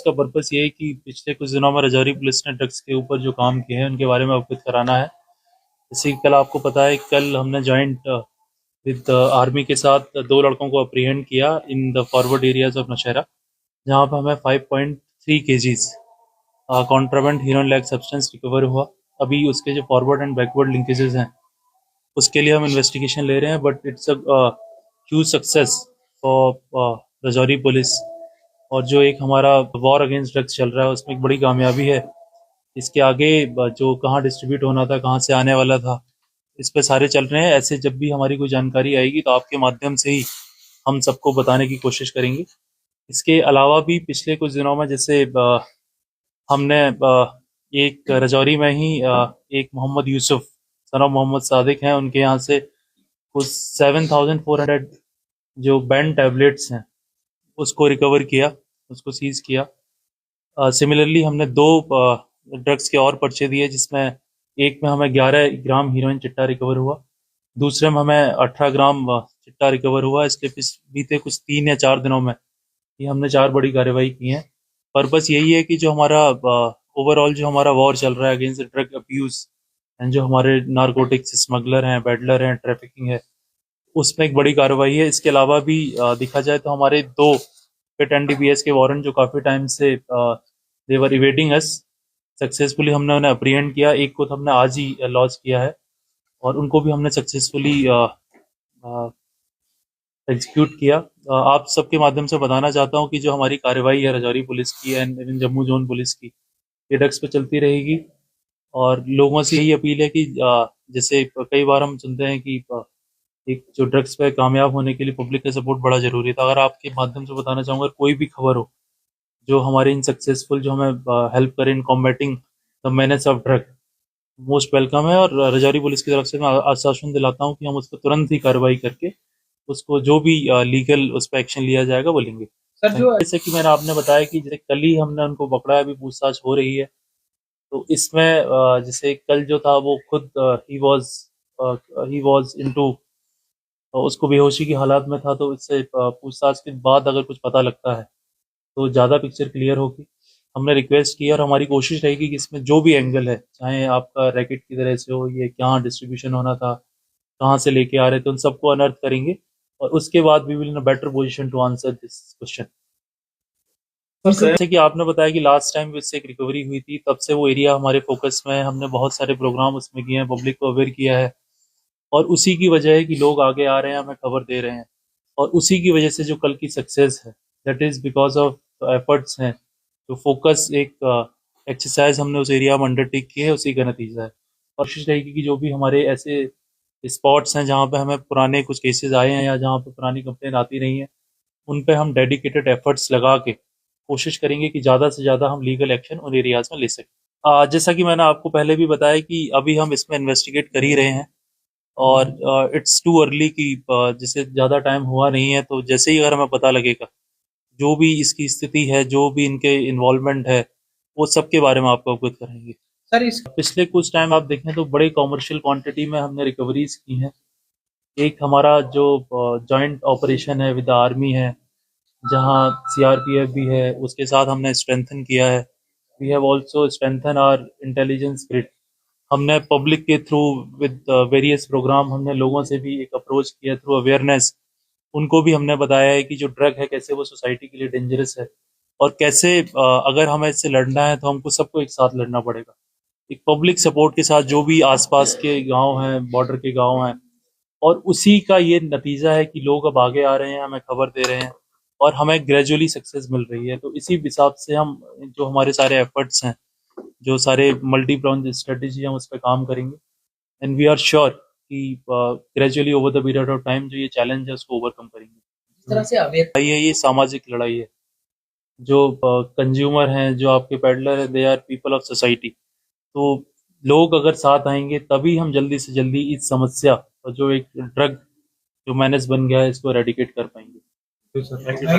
का पर्पस ये है कि पिछले कुछ दिनों में रजौरी पुलिस ने ड्रग्स के ऊपर जो काम किए हैं उनके बारे में अवगत कराना है। जैसे कि कल आपको पता है, कल हमने जॉइंट विद आर्मी के साथ 2 लड़कों को अप्रीहेंड किया in the forward areas of Naushera, जहां पर हमें 5.3 KGs contraband heroin like substance recover हुआ। अभी उसके जो फॉरवर्ड एंड बैकवर्ड लिंकेजेस हैं उसके लिए हम इन्वेस्टिगेशन ले रहे हैं, but it's a huge success for Rajouri police. और जो एक हमारा वॉर अगेंस्ट ड्रग्स चल रहा है उसमें एक बड़ी कामयाबी है। इसके आगे जो कहाँ डिस्ट्रीब्यूट होना था, कहाँ से आने वाला था, इस पे सारे चल रहे हैं। ऐसे जब भी हमारी कोई जानकारी आएगी तो आपके माध्यम से ही हम सबको बताने की कोशिश करेंगे। इसके अलावा भी पिछले कुछ दिनों में जैसे हमने एक रजौरी में ही एक मोहम्मद यूसुफ सन ऑफ मोहम्मद सादिक हैं, उनके यहाँ से कुछ 7,400 जो बैंड टैबलेट्स हैं उसको रिकवर किया, उसको सीज किया। सिमिलरली हमने 2 ड्रग्स के और पर्चे दिए, जिसमें एक में हमें 11 ग्राम हीरोइन चिट्टा रिकवर हुआ, दूसरे में हमें 18 ग्राम चिट्टा रिकवर हुआ। इसके बीते कुछ 3 या 4 दिनों में ये हमने 4 बड़ी कार्रवाई की हैं। पर्पस यही है कि जो हमारा ओवरऑल जो हमारा वॉर चल रहा है अगेंस्ट ड्रग अब्यूज एंड जो हमारे नारकोटिक्स स्मगलर हैं, पेडलर हैं, ट्रैफिकिंग है, उसमें एक बड़ी कार्रवाई है। इसके अलावा भी देखा जाए तो हमारे 2 पिट एनडीपीएस के वारंट जो काफ़ी टाइम से देवर इवेडिंग अस, सक्सेसफुली हमने उन्हें अप्रीहेंड किया। एक को तो हमने आज ही लॉन्च किया है और उनको भी हमने सक्सेसफुली एग्जीक्यूट किया। आप सबके माध्यम से बताना चाहता हूं कि जो हमारी कार्रवाई है रजौरी पुलिस की एंड जम्मू जोन पुलिस की, ये ड्रग्स पे चलती रहेगी। और लोगों से यही अपील है कि जैसे कई बार हम सुनते हैं कि एक जो ड्रग्स पे कामयाब होने के लिए पब्लिक का सपोर्ट बड़ा जरूरी था। अगर आपके माध्यम से बताना चाहूँगा, कोई भी खबर हो जो हमारे इन सक्सेसफुल जो हमें हेल्प करे in combating the menace of drug, most welcome है। और रजौरी पुलिस की तरफ से मैं आश्वासन दिलाता हूँ कि हम उस पर तुरंत ही कार्रवाई करके उसको जो भी लीगल उस पर एक्शन लिया जाएगा वो लेंगे। सर, जो जैसे कि मैंने आपने बताया कि जैसे कल ही हमने उनको पकड़ा है, अभी पूछताछ हो रही है। तो इसमें जैसे कल जो था वो खुद ही वाज इनटू, उसको बेहोशी की हालात में था। तो इससे पूछताछ के बाद अगर कुछ पता लगता है तो ज़्यादा पिक्चर क्लियर होगी। हमने रिक्वेस्ट की और हमारी कोशिश रहेगी कि इसमें जो भी एंगल है, चाहे आपका रैकेट की तरह से हो, ये कहाँ डिस्ट्रीब्यूशन होना था, कहाँ से लेके आ रहे थे, उन सबको अनर्थ करेंगे और उसके बाद we will in a better position to answer this question. जैसे कि आपने बताया कि लास्ट टाइम इससे एक रिकवरी हुई थी, तब से वो एरिया हमारे फोकस में है। हमने बहुत सारे प्रोग्राम उसमें किए हैं, पब्लिक को अवेयर किया है और उसी की वजह है कि लोग आगे आ रहे हैं, हमें खबर दे रहे हैं। और उसी की वजह से जो कल की सक्सेस है, that is because of efforts हैं, जो फोकस एक एक्सरसाइज हमने उस एरिया में अंडरटेक की है, उसी का नतीजा है। कोशिश रहेगी कि जो भी हमारे ऐसे स्पॉट्स हैं जहाँ पे हमें पुराने कुछ केसेस आए हैं या जहाँ पे पुरानी कंप्लेन आती रही हैं, उन पे हम डेडिकेटेड एफर्ट्स लगा के कोशिश करेंगे कि ज़्यादा से ज़्यादा हम लीगल एक्शन उन एरियाज में ले सकें। जैसा कि मैंने आपको पहले भी बताया कि अभी हम इसमें इन्वेस्टिगेट कर ही रहे हैं और इट्स टू अर्ली कि जैसे ज़्यादा टाइम हुआ नहीं है। तो जैसे ही अगर हमें पता लगेगा जो भी इसकी स्थिति है, जो भी इनके इन्वॉल्वमेंट है, वो सब के बारे में आपको अवगत कराएंगे। सर, इस पिछले कुछ टाइम आप देखें तो बड़े कॉमर्शियल क्वांटिटी में हमने रिकवरीज की हैं। एक हमारा जो जॉइंट ऑपरेशन है विद आर्मी है, जहां सीआरपीएफ भी है, उसके साथ हमने स्ट्रेंथन किया है। We have also strengthen our intelligence grid. हमने पब्लिक के थ्रू विद वेरियस प्रोग्राम हमने लोगों से भी एक अप्रोच किया थ्रू अवेयरनेस। उनको भी हमने बताया है कि जो ड्रग है कैसे वो सोसाइटी के लिए डेंजरस है और कैसे अगर हमें इससे लड़ना है तो हमको सबको एक साथ लड़ना पड़ेगा, एक पब्लिक सपोर्ट के साथ। जो भी आसपास के गांव हैं, बॉर्डर के गांव हैं, और उसी का ये नतीजा है कि लोग अब आगे आ रहे हैं, हमें खबर दे रहे हैं और हमें ग्रेजुअली सक्सेस मिल रही है। तो इसी हिसाब से हम जो हमारे सारे एफर्ट्स हैं, जो सारे मल्टी प्रोन्ड स्ट्रेटेजी हम उस पर काम करेंगे एंड वी आर श्योर कि gradually over the period of time जो ये चैलेंज है उसको ओवरकम करेंगे। इस तरह से अवेयर ये सामाजिक लड़ाई है। जो कंज्यूमर हैं, जो आपके पेडलर हैं, they are people of society. तो लोग अगर साथ आएंगे तभी हम जल्दी से जल्दी इस समस्या और जो एक ड्रग जो मैनेज बन गया है इसको एरेडिकेट कर पाएंगे।